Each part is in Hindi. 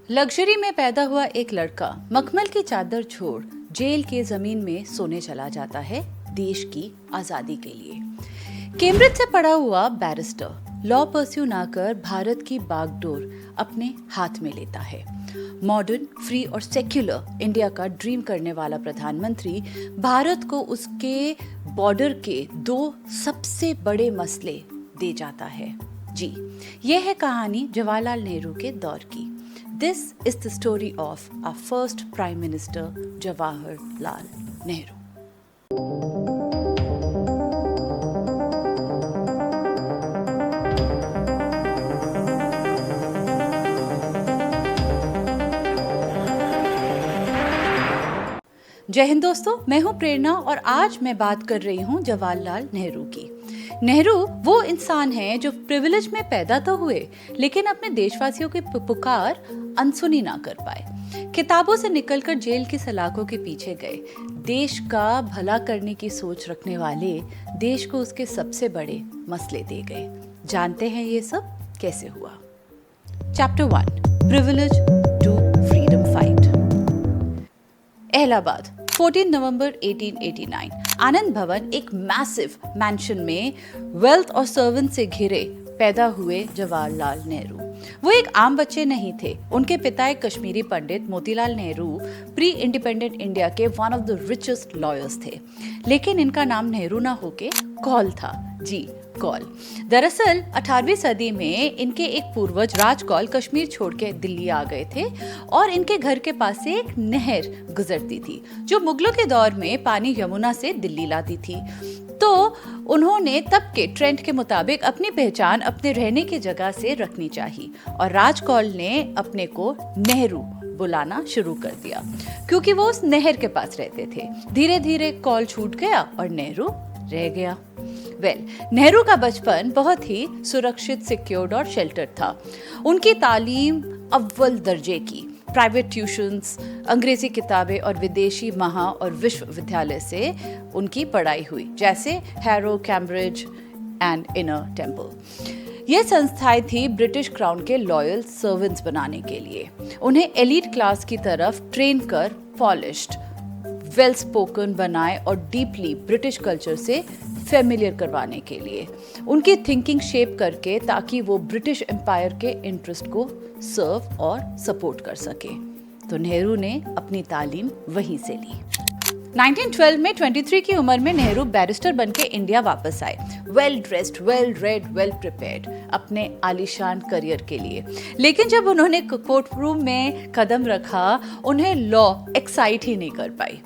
लग्जरी में पैदा हुआ एक लड़का मखमल की चादर छोड़ जेल के जमीन में सोने चला जाता है देश की आजादी के लिए। कैम्ब्रिज से पढ़ा हुआ बैरिस्टर लॉ परस्यू ना कर भारत की बागडोर अपने हाथ में लेता है। मॉडर्न, फ्री और सेक्युलर इंडिया का ड्रीम करने वाला प्रधानमंत्री भारत को उसके बॉर्डर के दो सबसे बड़े मसले दे जाता है। जी, यह है कहानी जवाहरलाल नेहरू के दौर की। This is the story of our first Prime Minister, Jawaharlal Nehru. जय हिंद दोस्तों, मैं हूं प्रेरणा और आज मैं बात कर रही हूं जवाहरलाल नेहरू की। नेहरू वो इंसान हैं जो प्रिविलेज में पैदा तो हुए लेकिन अपने देशवासियों की पुकार अनसुनी ना कर पाए। किताबों से निकलकर जेल की सलाखों के पीछे गए। देश का भला करने की सोच रखने वाले देश को उसके सबसे बड़े मसले दे गए। जानते हैं ये सब कैसे हुआ। Chapter 1, privilege to freedom fight. Allahabad, 14 नवंबर 1889। आनंद भवन, एक मैसिव मैंशन में वेल्थ और सर्वेंट से घिरे पैदा हुए जवाहरलाल नेहरू। वो एक आम बच्चे नहीं थे। उनके पिता एक Kashmiri Pandit Motilal Nehru pre independent India के one of the richest lawyers थे। लेकिन इनका नाम नेहरू ना होके कौल था। जी, कौल। दरअसल 18वीं सदी में इनके एक पूर्वज राज कौल कश्मीर छोड़ के दिल्ली आ गए थे और इनके घर के पास से एक नहर गुजरती थी जो मुगलों के दौर में पानी यमुना से दिल्ली लाती थी। तो उन्होंने तब के ट्रेंड के मुताबिक अपनी पहचान अपने रहने की जगह से रखनी चाहिए और राज कौल ने अपने को नेहरू बुलाना शुरू कर दिया क्योंकि वो उस नहर के पास रहते थे। धीरे धीरे कौल छूट गया और नेहरू रह गया। नेहरू का बचपन बहुत ही सुरक्षित, सिक्योर्ड और शेल्टर्ड था। उनकी तालीम अव्वल दर्जे की, प्राइवेट ट्यूशन्स, अंग्रेजी किताबें और विदेशी महा और विश्वविद्यालय से उनकी पढ़ाई हुई, जैसे harrow, Cambridge and inner temple. ये संस्थाएं थी ब्रिटिश क्राउन के लॉयल सर्वेंट्स बनाने के लिए। उन्हें एलीट क्लास की तरफ ट्रेन कर पॉलिश्ड, वेल स्पोकन बनाए और डीपली ब्रिटिश कल्चर से फेमिलियर करवाने के लिए उनकी थिंकिंग शेप करके, ताकि वो ब्रिटिश एम्पायर के इंटरेस्ट को सर्व और सपोर्ट कर सके। तो नेहरू ने अपनी तालीम वहीं से ली। 1912 में 23 की उम्र में नेहरू बैरिस्टर बनके इंडिया वापस आए, well dressed, well read, well prepared अपने आलीशान करियर के लिए। लेकिन जब उन्होंने कोर्ट रूम में कदम रखा, उन्हें लॉ एक्साइट ही नहीं कर पाई।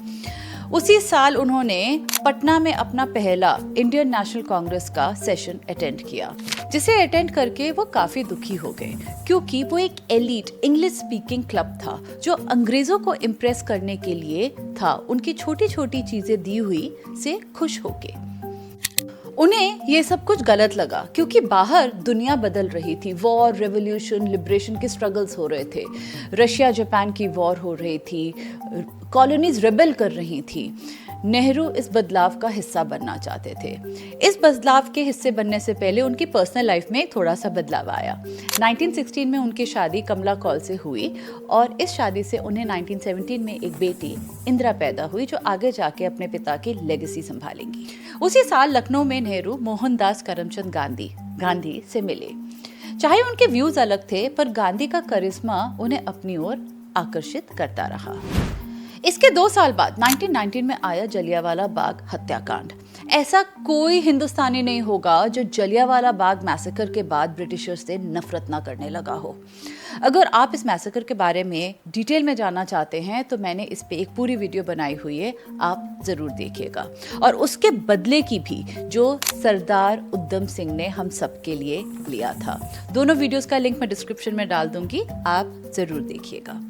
उसी साल उन्होंने पटना में अपना पहला इंडियन नेशनल कांग्रेस का सेशन अटेंड किया, जिसे अटेंड करके वो काफी दुखी हो गए क्योंकि वो एक एलीट इंग्लिश स्पीकिंग क्लब था जो अंग्रेजों को इम्प्रेस करने के लिए था। उनकी छोटी छोटी चीजें दी हुई से खुश होके उन्हें ये सब कुछ गलत लगा क्योंकि बाहर दुनिया बदल रही थी। वॉर, रेवोल्यूशन, लिबरेशन के स्ट्रगल्स हो रहे थे। रशिया जापान की वॉर हो रही थी, कॉलोनीज रेबेल कर रही थी। नेहरू इस बदलाव का हिस्सा बनना चाहते थे। इस बदलाव के हिस्से बनने से पहले उनकी पर्सनल लाइफ में थोड़ा सा बदलाव आया। 1916 में उनकी शादी कमला कौल से हुई और इस शादी से उन्हें 1917 में एक बेटी इंदिरा पैदा हुई जो आगे जाके अपने पिता की लेगेसी संभालेंगी। उसी साल लखनऊ में नेहरू मोहनदास करमचंद गांधी से मिले। चाहे उनके व्यूज अलग थे, पर गांधी का करिश्मा उन्हें अपनी ओर आकर्षित करता रहा। इसके 2 साल बाद 1919 में आया जलियांवाला बाग हत्याकांड। ऐसा कोई हिंदुस्तानी नहीं होगा जो जलियांवाला बाग मैसेकर के बाद ब्रिटिशर्स से नफरत ना करने लगा हो। अगर आप इस मैसेकर के बारे में डिटेल में जानना चाहते हैं तो मैंने इस पे एक पूरी वीडियो बनाई हुई है, आप जरूर देखिएगा। और उसके बदले की भी जो सरदार उधम सिंह ने हम सब के लिए लिया था। दोनों वीडियोस का लिंक मैं डिस्क्रिप्शन में डाल दूंगी, आप जरूर देखिएगा।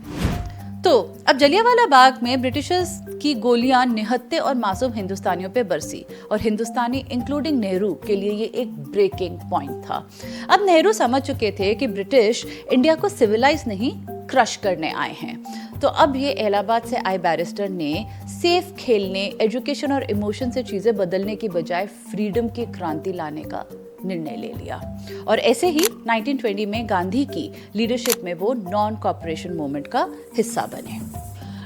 तो अब जलियांवाला बाग में ब्रिटिशर्स की गोलियां निहत्थे और मासूम हिंदुस्तानियों पे बरसी और हिंदुस्तानी इंक्लूडिंग नेहरू के लिए ये एक ब्रेकिंग पॉइंट था। अब नेहरू समझ चुके थे कि ब्रिटिश इंडिया को सिविलाइज नहीं, क्रश करने आए हैं। तो अब ये इलाहाबाद से आए बैरिस्टर ने सेफ खेलने, एजुकेशन और इमोशन से चीजें बदलने की बजाय फ्रीडम की क्रांति लाने का निर्णय ले लिया। और ऐसे ही 1920 में गांधी की लीडरशिप में वो नॉन कॉपरेशन मूवमेंट का हिस्सा बने।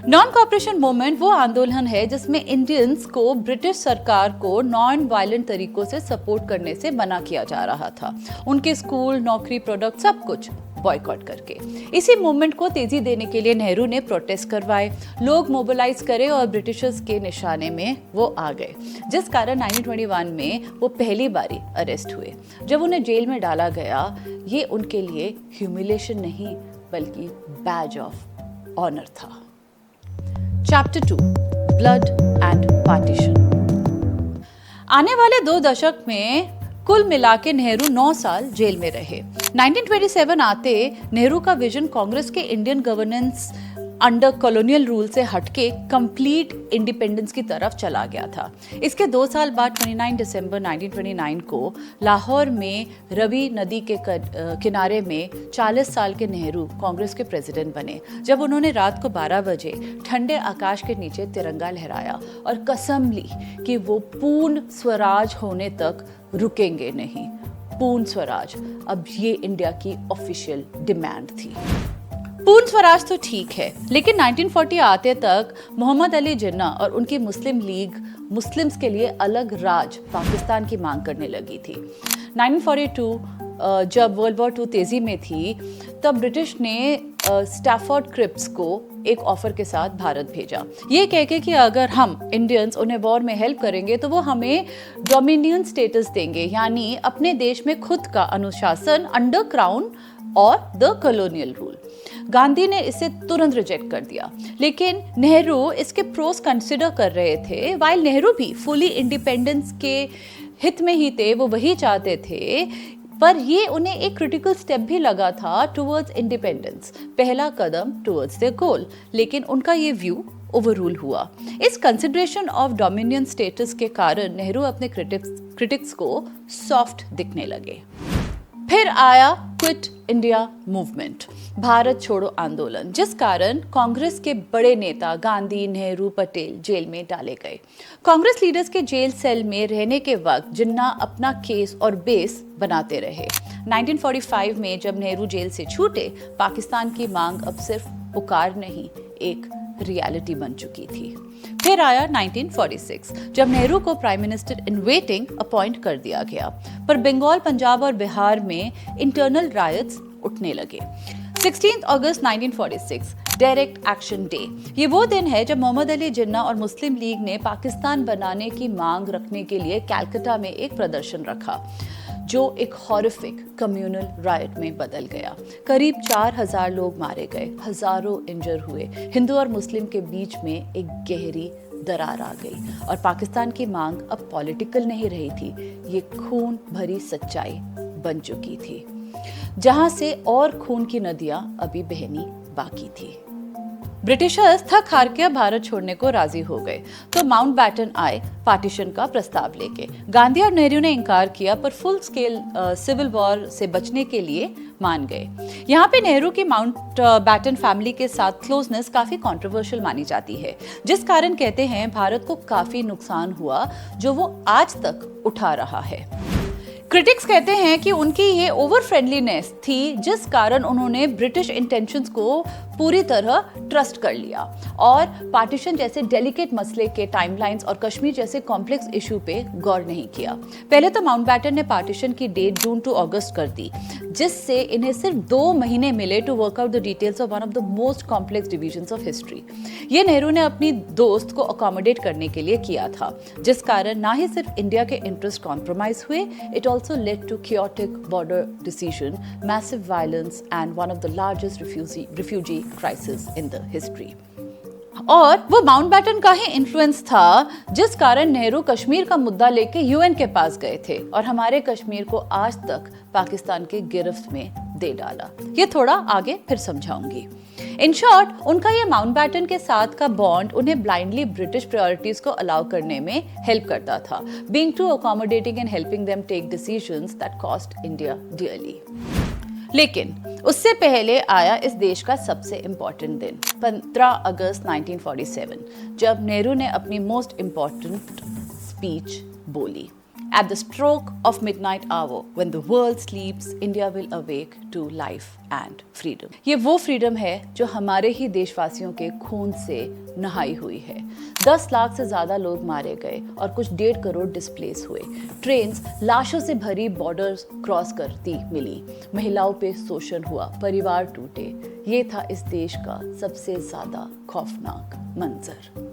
नॉन कॉपरेशन मूवमेंट वो आंदोलन है जिसमें इंडियंस को ब्रिटिश सरकार को नॉन वायलेंट तरीकों से सपोर्ट करने से मना किया जा रहा था, उनके स्कूल, नौकरी, प्रोडक्ट सब कुछ बॉयकॉट करके। इसी मूवमेंट को तेजी देने के लिए नेहरू ने प्रोटेस्ट करवाए, लोग मोबिलाइज करे और ब्रिटिशर्स के निशाने में वो आ गए, जिस कारण 1921 में वो पहली बारी अरेस्ट हुए। जब उन्हें जेल में डाला गया, ये उनके लिए ह्यूमिलेशन नहीं बल्कि बैज ऑफ ऑनर था। Chapter 2, blood and partition. आने वाले 2 दशक में कुल मिला के नेहरू 9 साल जेल में रहे। 1927 आते नेहरू का विजन कांग्रेस के Indian governance under colonial rule से हटके कंप्लीट इंडिपेंडेंस की तरफ चला गया था। इसके 2 साल बाद 29 दिसंबर 1929 को लाहौर में रवि नदी के किनारे में 40 साल के नेहरू कांग्रेस के प्रेसिडेंट बने, जब उन्होंने रात को 12 बजे ठंडे आकाश के नीचे तिरंगा लहराया और कसम ली कि वो पूर्ण स्वराज होने तक रुकेंगे नहीं। पूर्ण स्वराज अब ये इंडिया की ऑफिशियल डिमांड थी। पूर्ण स्वराज तो ठीक है, लेकिन 1940 आते तक मोहम्मद अली जिन्ना और उनकी मुस्लिम लीग मुस्लिम्स के लिए अलग राज पाकिस्तान की मांग करने लगी थी। 1942 जब वर्ल्ड वॉर 2 तेजी में थी, तब ब्रिटिश ने स्टैफोर्ड क्रिप्स को एक ऑफर के साथ भारत भेजा, ये कह के कि अगर हम इंडियंस उन्हें वॉर में हेल्प करेंगे तो वो हमें डोमिनियन स्टेटस देंगे, यानी अपने देश में खुद का अनुशासन अंडर क्राउन और द कॉलोनियल रूल। गांधी ने इसे तुरंत रिजेक्ट कर दिया, लेकिन नेहरू इसके प्रोस कंसिडर कर रहे थे। वाइल नेहरू भी फुली इंडिपेंडेंस के हित में ही थे, वो वही चाहते थे, पर ये उन्हें एक क्रिटिकल स्टेप भी लगा था टुवर्ड्स इंडिपेंडेंस, पहला कदम टुवर्ड्स देयर गोल, लेकिन उनका ये व्यू ओवररूल हुआ। इस कंसिडरेशन ऑफ डोमिनियन स्टेटस के कारण नेहरू अपने क्रिटिक्स को सॉफ्ट दिखने लगे। फिर आया क्विट इंडिया मूवमेंट, भारत छोड़ो आंदोलन, जिस कारण कांग्रेस के बड़े नेता गांधी, नेहरू, पटेल जेल में डाले गए। कांग्रेस लीडर्स के जेल सेल में रहने के वक्त जिन्ना अपना केस और बेस बनाते रहे। 1945 में जब नेहरू जेल से छूटे, पाकिस्तान की मांग अब सिर्फ पुकार नहीं, एक रियलिटी बन चुकी थी। फिर आया 1946, जब नेहरू को prime minister in waiting appoint कर दिया गया, पर बंगाल, पंजाब और बिहार में इंटरनल रायट्स उठने लगे। 16 अगस्त 1946 डायरेक्ट एक्शन डे, ये वो दिन है जब मोहम्मद अली जिन्ना और मुस्लिम लीग ने पाकिस्तान बनाने की मांग रखने के लिए कलकत्ता में एक प्रदर्शन रखा, जो एक हॉरिफिक कम्युनल रायट में बदल गया। करीब 4000 लोग मारे गए, हजारों इंजर हुए। हिंदू और मुस्लिम के बीच में एक गहरी दरार आ गई और पाकिस्तान की मांग अब पॉलिटिकल नहीं रही थी, ये खून भरी सच्चाई बन चुकी थी, जहां से और खून की नदियां अभी बहनी बाकी थी। ब्रिटिशर्स थक हार के भारत छोड़ने को राजी हो गए, तो माउंटबैटन आए पार्टीशन का प्रस्ताव लेके। गांधी और नेहरू ने इनकार किया, पर फुल स्केल सिविल वॉर से बचने के लिए मान गए। यहाँ पे नेहरू की माउंटबैटन फैमिली के साथ क्लोजनेस काफी कंट्रोवर्शियल मानी जाती है, जिस कारण कहते हैं भारत को काफी नुकसान हुआ, जो वो आज तक उठा रहा है। क्रिटिक्स कहते हैं कि उनकी ये ओवर फ्रेंडलीनेस थी, जिस कारण उन्होंने ब्रिटिश इंटेंशंस को पूरी तरह ट्रस्ट कर लिया और पार्टीशन जैसे डेलिकेट मसले के टाइमलाइंस और कश्मीर जैसे कॉम्प्लेक्स इशू पे गौर नहीं किया। पहले तो माउंटबैटन ने पार्टीशन की डेट जून टू अगस्त कर दी, जिससे इन्हें सिर्फ 2 महीने मिले to work out the details of one of the most complex divisions of history. ये नेहरू ने अपनी दोस्त को अकोमोडेट करने के लिए किया था, जिस कारण ना ही सिर्फ इंडिया के इंटरेस्ट कॉम्प्रोमाइज हुए, it also led to chaotic border decision, massive violence and one of the largest refugee crisis in the history. और वो माउंटबैटन का ही इन्फ्लुएंस था, जिस कारण नेहरू कश्मीर का मुद्दा लेके यूएन के पास गए थे और हमारे कश्मीर को आज तक पाकिस्तान के गिरफ्त में दे डाला। ये थोड़ा आगे फिर समझाऊंगी। इन शॉर्ट, उनका ये माउंटबैटन के साथ का बॉन्ड उन्हें ब्लाइंडली ब्रिटिश प्रायोरिटीज को अलाउ करने में हेल्प करता था, being too accommodating and helping them take decisions that cost India dearly. लेकिन उससे पहले आया इस देश का सबसे इम्पोर्टेंट दिन, 15 अगस्त 1947, जब नेहरू ने अपनी मोस्ट इम्पोर्टेंट स्पीच बोली। At the stroke of midnight hour, when the world sleeps, India will awake to life and freedom. ये वो फ्रीडम है जो हमारे ही देशवासियों के खून से नहाई हुई है। 10 लाख से ज्यादा लोग मारे गए और कुछ 1.5 करोड़ डिस्प्लेस हुए। ट्रेन्स लाशों से भरी बॉर्डर्स क्रॉस करती मिली। महिलाओं पे शोषण हुआ, परिवार टूटे। ये था इस देश का सबसे ज्यादा खौफनाक मंजर।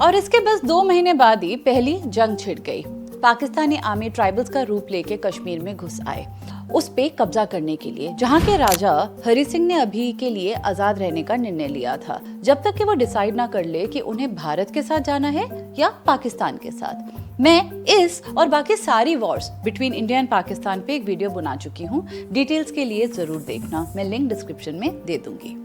और इसके बस 2 महीने बाद ही पहली जंग छिड़ गई। पाकिस्तानी आर्मी ट्राइबल्स का रूप लेके कश्मीर में घुस आए उस पे कब्जा करने के लिए, जहां के राजा हरि सिंह ने अभी के लिए आजाद रहने का निर्णय लिया था, जब तक कि वो डिसाइड ना कर ले कि उन्हें भारत के साथ जाना है या पाकिस्तान के साथ। मैं इस और बाकी सारी Wars between India and Pakistan पे एक वीडियो बना चुकी हूँ। डिटेल्स के लिए जरूर देखना, मैं लिंक डिस्क्रिप्शन में दे दूंगी।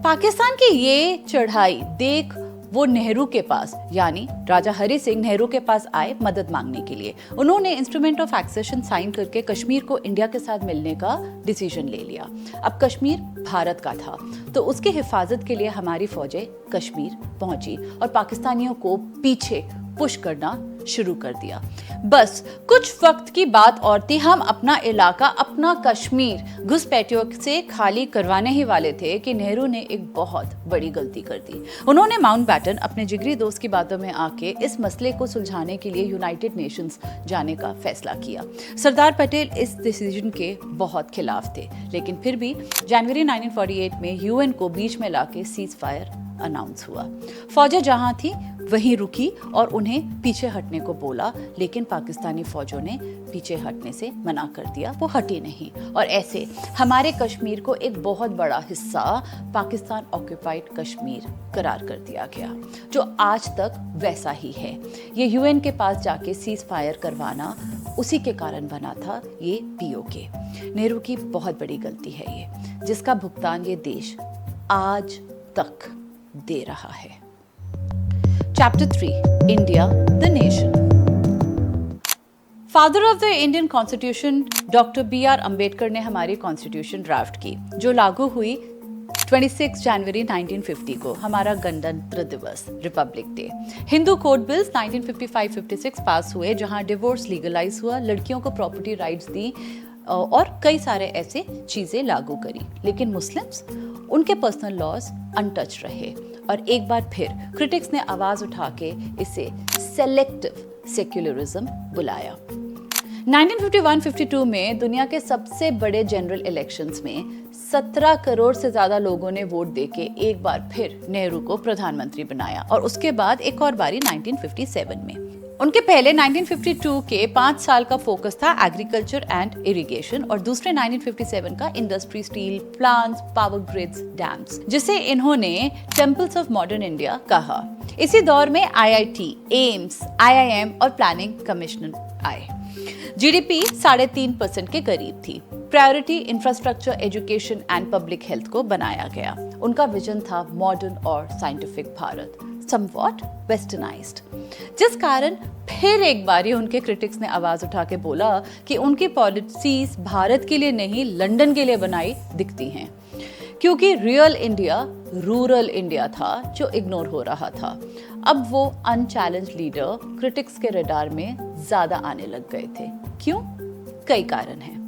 पाकिस्तान की ये चढ़ाई देख वो नेहरू के पास यानी राजा हरि सिंह नेहरू के पास आए मदद मांगने के लिए। उन्होंने इंस्ट्रूमेंट ऑफ एक्सेशन साइन करके कश्मीर को इंडिया के साथ मिलने का डिसीजन ले लिया। अब कश्मीर भारत का था, तो उसकी हिफाजत के लिए हमारी फौजें कश्मीर पहुंची और पाकिस्तानियों को पीछे पुश करना शुरू कर दिया। बस कुछ वक्त की बात और थी, हम अपना इलाका, अपना कश्मीर घुसपैठियों से खाली करवाने ही वाले थे कि नेहरू ने एक बहुत बड़ी गलती कर दी। उन्होंने माउंटबैटन अपने जिगरी दोस्त की बातों में आके इस मसले को सुलझाने के लिए यूनाइटेड नेशंस जाने का फैसला किया। सरदार पटेल इस डिसीजन के बहुत खिलाफ थे, लेकिन फिर भी जनवरी 1948 में यूएन को बीच में लाके सीज फायर अनाउंस हुआ। फौजें जहां थी वहीं रुकी और उन्हें पीछे हटने को बोला, लेकिन पाकिस्तानी फौजों ने पीछे हटने से मना कर दिया, वो हटी नहीं। और ऐसे हमारे कश्मीर को एक बहुत बड़ा हिस्सा पाकिस्तान ऑक्यूपाइड कश्मीर करार कर दिया गया, जो आज तक वैसा ही है। ये यूएन के पास जाके सीज फायर करवाना उसी के कारण बना था, ये पीओके। नेहरू की बहुत बड़ी गलती है ये, जिसका भुगतान ये देश आज तक दे रहा है। Chapter 3 India the Nation। Father of the Indian constitution doctor B.R. Ambedkar ने हमारी कॉन्स्टिट्यूशन ड्राफ्ट की, जो लागू हुई 26 जनवरी 1950 को, हमारा गणतंत्र दिवस, Republic day. Hindu code bills 1955-56 पास हुए, जहां डिवोर्स लीगलाइज हुआ, लड़कियों को प्रॉपर्टी राइट्स दी और कई सारे ऐसे चीजें लागू करी। लेकिन मुस्लिम्स, उनके पर्सनल लॉज अनटच रहे और एक बार फिर क्रिटिक्स ने आवाज उठा के इसे सेलेक्टिव सेक्युलरिज्म बुलाया। 1951-52 में दुनिया के सबसे बड़े जनरल इलेक्शंस में 17 करोड़ से ज्यादा लोगों ने वोट देके एक बार फिर नेहरू को प्रधानमंत्री बनाया और उसके बाद एक और बारी 1957 में। उनके पहले 1952 के 5 साल का फोकस था एग्रीकल्चर एंड इरिगेशन और दूसरे 1957 का industry, steel plants, power grids, dams, जिसे इन्होंने टेम्पल्स ऑफ मॉडर्न इंडिया कहा। इसी दौर में आईआईटी, एम्स, आईआईएम और प्लानिंग कमिश्नर आए। जीडीपी 3.5% के करीब थी। Priority infrastructure, education and public health को बनाया गया। उनका विजन था मॉडर्न और साइंटिफिक भारत, समवॉट वेस्टर्नाइज्ड, जिस कारण फिर एक बारी उनके क्रिटिक्स ने आवाज उठा के बोला कि उनकी पॉलिसीज भारत के लिए नहीं, लंदन के लिए बनाई दिखती हैं, क्योंकि रियल इंडिया रूरल इंडिया था जो इग्नोर हो रहा था। अब वो अनचैलेंज लीडर क्रिटिक्स के रडार में ज्यादा आने लग गए थे। क्यों? कई कारण हैं।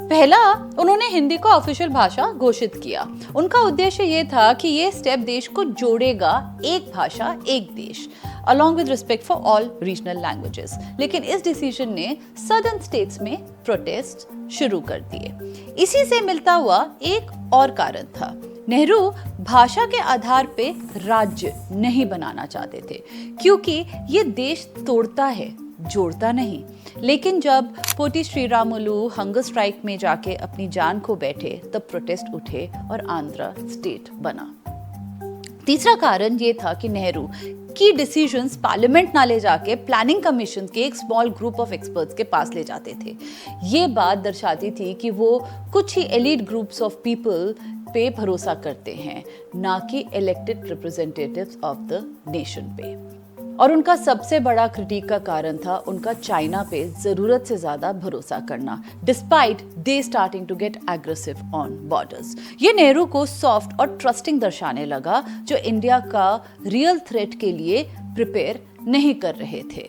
पहला, उन्होंने हिंदी को ऑफिशियल भाषा घोषित किया। उनका उद्देश्य ये था कि ये स्टेप देश को जोड़ेगा, एक भाषा एक देश, along with respect for all regional languages। लेकिन इस डिसीजन ने सदर्न स्टेट्स में प्रोटेस्ट शुरू कर दिए। इसी से मिलता हुआ एक और कारण था, नेहरू भाषा के आधार पे राज्य नहीं बनाना चाहते थे, क्योंकि ये देश तोड़ता है, जोड़ता नहीं। लेकिन जब पोटी श्रीरामुलु हंगर स्ट्राइक में जाके अपनी जान खो बैठे, तब प्रोटेस्ट उठे और आंध्र स्टेट बना। तीसरा कारण ये था कि नेहरू की डिसीजंस पार्लियामेंट ना ले जाके प्लानिंग कमीशन के एक स्मॉल ग्रुप ऑफ एक्सपर्ट्स के पास ले जाते थे। ये बात दर्शाती थी कि वो कुछ ही एलीट ग्रुप्स ऑफ पीपल पे भरोसा करते हैं, ना कि elected representatives of the nation पे। और उनका सबसे बड़ा क्रिटिक का कारण था उनका चाइना पे जरूरत से ज्यादा भरोसा करना, despite they starting to get aggressive on borders. ये नेहरू को सॉफ्ट और ट्रस्टिंग दर्शाने लगा, जो इंडिया का रियल थ्रेट के लिए प्रिपेयर नहीं कर रहे थे।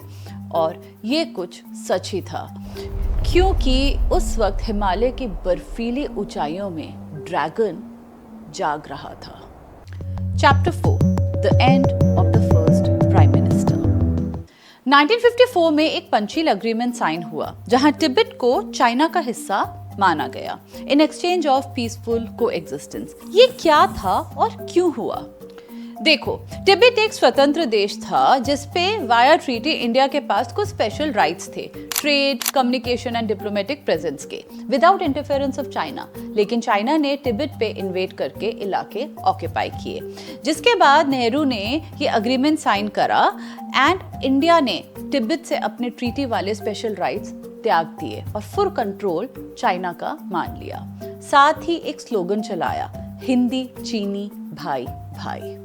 और ये कुछ सच ही था, क्योंकि उस वक्त हिमालय की बर्फीली ऊंचाइयों में ड्रैगन जाग रहा था। Chapter 4, the end of the first prime minister. 1954 में एक पंचशील एग्रीमेंट साइन हुआ जहां तिब्बत को चाइना का हिस्सा माना गया in exchange of peaceful coexistence. ये क्या था और क्यों हुआ? देखो, तिब्बत एक स्वतंत्र देश था जिसपे वाया ट्रीटी इंडिया के पास कुछ स्पेशल राइट्स थे, trade, communication and diplomatic presence के, विदाउट इंटरफेरेंस ऑफ चाइना। लेकिन चाइना ने तिब्बत पे इन्वेड करके इलाके ऑक्यूपाई किए, जिसके बाद नेहरू ने ये अग्रीमेंट साइन करा एंड इंडिया ने तिब्बत से अपने ट्रीटी वाले स्पेशल राइट्स त्याग दिए और फुल कंट्रोल चाइना का मान लिया। साथ ही एक स्लोगन चलाया, हिंदी चीनी भाई भाई।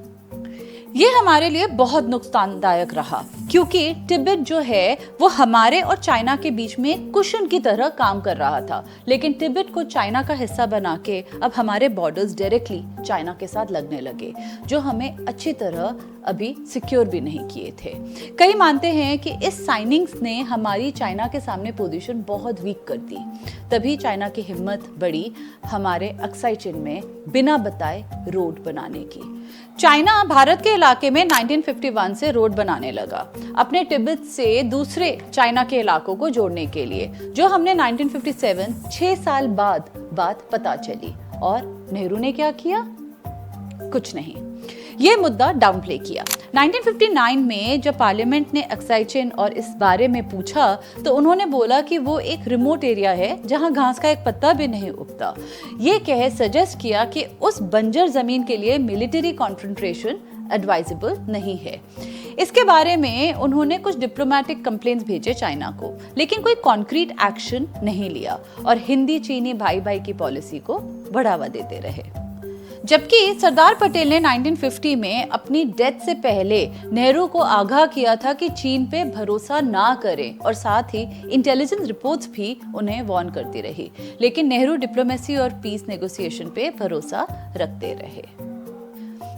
ये हमारे लिए बहुत नुकसानदायक रहा, क्योंकि तिब्बत जो है वो हमारे और चाइना के बीच में कुशन की तरह काम कर रहा था। लेकिन तिब्बत को चाइना का हिस्सा बना के अब हमारे बॉर्डर्स डायरेक्टली चाइना के साथ लगने लगे, जो हमें अच्छी तरह अभी सिक्योर भी नहीं किए थे। कई मानते हैं कि इस साइनिंग्स ने हमारी चाइना के सामने पोजीशन बहुत वीक कर दी। तभी चाइना की हिम्मत बढ़ी हमारे अक्साई चिन में बिना बताए रोड बनाने की। चाइना भारत के इलाके में 1951 से रोड बनाने लगा, अपने तिब्बत से दूसरे चाइना के इलाकों को जोड़ने के लिए, जो हमने 1957 6 साल बाद बात पता चली। और नेहरू ने क्या किया? कुछ नहीं, ये मुद्दा डाउन प्ले किया। 1959 में जब पार्लियामेंट ने अक्साई चिन और इस बारे में पूछा तो उन्होंने बोला कि वो एक रिमोट एरिया है जहां घास का एक पत्ता भी नहीं उगता। ये कह सजेस्ट किया कि उस बंजर जमीन के लिए मिलिट्री कॉन्फ्रंट्रेशन एडवाइजेबल नहीं है। इसके बारे में उन्होंने कुछ डिप्लोमेटिक कंप्लेंट्स भेजे चाइना को, लेकिन कोई कॉन्क्रीट एक्शन नहीं लिया और हिंदी चीनी भाई भाई की पॉलिसी को बढ़ावा देते रहे। जबकि सरदार पटेल ने 1950 में अपनी डेथ से पहले नेहरू को आगाह किया था कि चीन पे भरोसा ना करें, और साथ ही इंटेलिजेंस रिपोर्ट्स भी उन्हें वार्न करती रही। लेकिन नेहरू डिप्लोमेसी और पीस नेगोशिएशन पे भरोसा रखते रहे।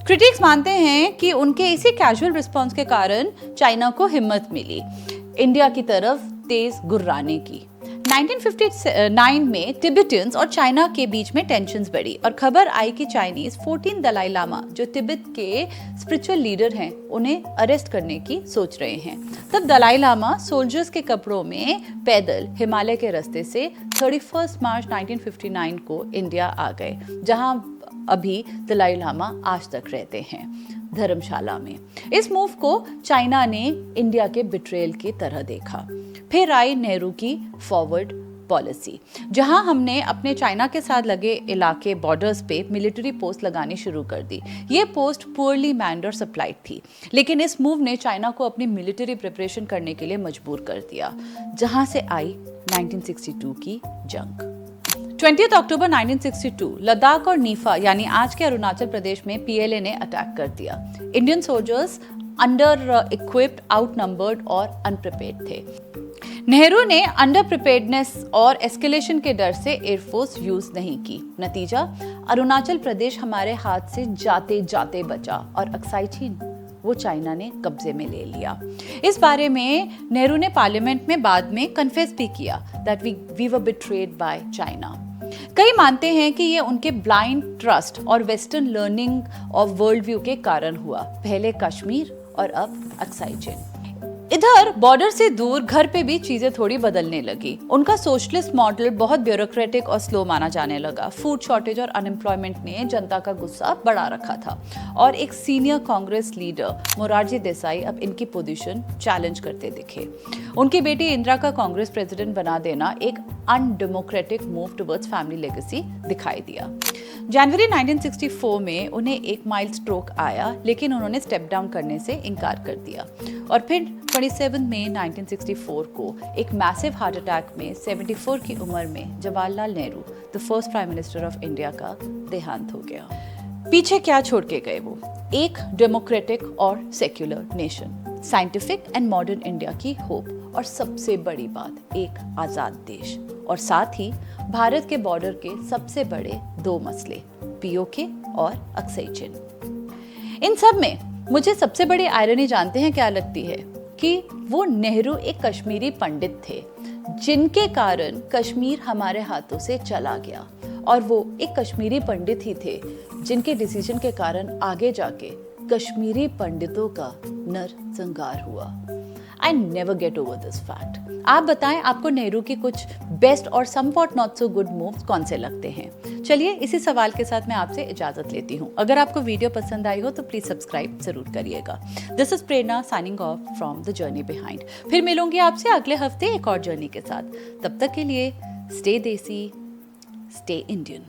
क्रिटिक्स मानते हैं कि उनके इसी कैजुअल रिस्पॉन्स के कारण चाइना को हिम्मत मिली इंडिया की तरफ तेज गुर्राने की। 1959 में तिब्बतियंस और चाइना के बीच में टेंशन्स बढ़ी और खबर आई कि चाइनीज 14 दलाई लामा, जो तिब्बत के स्पिरिचुअल लीडर हैं, उन्हें अरेस्ट करने की सोच रहे हैं। तब दलाई लामा सोल्जर्स के कपड़ों में पैदल हिमालय के रास्ते से 31 मार्च 1959 को इंडिया आ गए, जहां अभी दलाई लामा आज तक रहते हैं, धर्मशाला में। इस मूव को चाइना ने इंडिया के बिट्रेयल की तरह देखा। फिर आई नेहरू की फॉरवर्ड पॉलिसी, जहां हमने अपने चाइना के साथ लगे इलाके बॉर्डर्स पे मिलिट्री पोस्ट लगानी शुरू कर दी। ये पोस्ट पुअरली मैन्ड और सप्लाइड थी, लेकिन इस मूव ने चाइना को अपनी मिलिट्री प्रिपरेशन करने के लिए मजबूर कर दिया, जहां से आई 1962 की जंग। 20 अक्टूबर 1962 लद्दाख और नीफा यानी आज के अरुणाचल प्रदेश में पीएलए ने अटैक कर दिया। Indian soldiers under equipped, outnumbered और अनप्रिपेयर्ड थे। नेहरू ने अंडर प्रिपेयर्डनेस और एस्केलेशन के डर से एयरफोर्स यूज नहीं की। नतीजा, अरुणाचल प्रदेश हमारे हाथ से जाते जाते बचा और अक्साई चिन वो चाइना ने कब्जे में ले लिया। इस बारे में नेहरू ने पार्लियामेंट में बाद में कन्फेस भी किया that we were betrayed by China. कई मानते हैं कि ये उनके ब्लाइंड ट्रस्ट और western learning of world view के कारण हुआ, पहले कश्मीर और अब अक्साई चिन। इधर बॉर्डर से दूर घर पे भी चीजें थोड़ी बदलने लगी। उनका सोशलिस्ट मॉडल बहुत ब्यूरोक्रेटिक और स्लो माना जाने लगा। फूड शॉर्टेज और अनएम्प्लॉयमेंट ने जनता का गुस्सा बढ़ा रखा था और एक सीनियर कांग्रेस लीडर मोरारजी देसाई अब इनकी पोजीशन चैलेंज करते दिखे। उनकी बेटी इंदिरा का कांग्रेस प्रेसिडेंट बना देना एक undemocratic move towards family legacy दिखाई दिया। जनवरी 1964 में उन्हें एक माइल्ड स्ट्रोक आया, लेकिन उन्होंने स्टेप डाउन करने से इनकार कर दिया और फिर 27 मई 1964 को एक मैसिव हार्ट अटैक में 74 की उम्र में Jawaharlal Nehru, the first prime minister of India, का देहांत हो गया। पीछे क्या छोड़ के गए वो? एक डेमोक्रेटिक और secular nation, scientific and modern India की होप, और सबसे बड़ी बात, एक आजाद देश, और साथ ही भारत के बॉर्डर के सबसे बड़े दो मसले, पीओके और अक्साई चिन। इन सब में मुझे सबसे बड़ी आयरनी जानते हैं क्या लगती है? कि वो नेहरू एक कश्मीरी पंडित थे जिनके कारण कश्मीर हमारे हाथों से चला गया, और वो एक कश्मीरी पंडित ही थे जिनके डिसीजन के कारण आगे जाके कश्मीरी पंडितों का नरसंहार हुआ। I never get over this fact. आप बताएं आपको नेहरू की कुछ बेस्ट और somewhat not so good moves कौन से लगते हैं? चलिए इसी सवाल के साथ मैं आपसे इजाजत लेती हूँ। अगर आपको वीडियो पसंद आई हो तो प्लीज सब्सक्राइब जरूर करिएगा। This is Prerna signing off from the journey behind. फिर मिलूंगी आपसे अगले हफ्ते एक और जर्नी के साथ। तब तक के लिए स्टे देसी, स्टे इंडियन।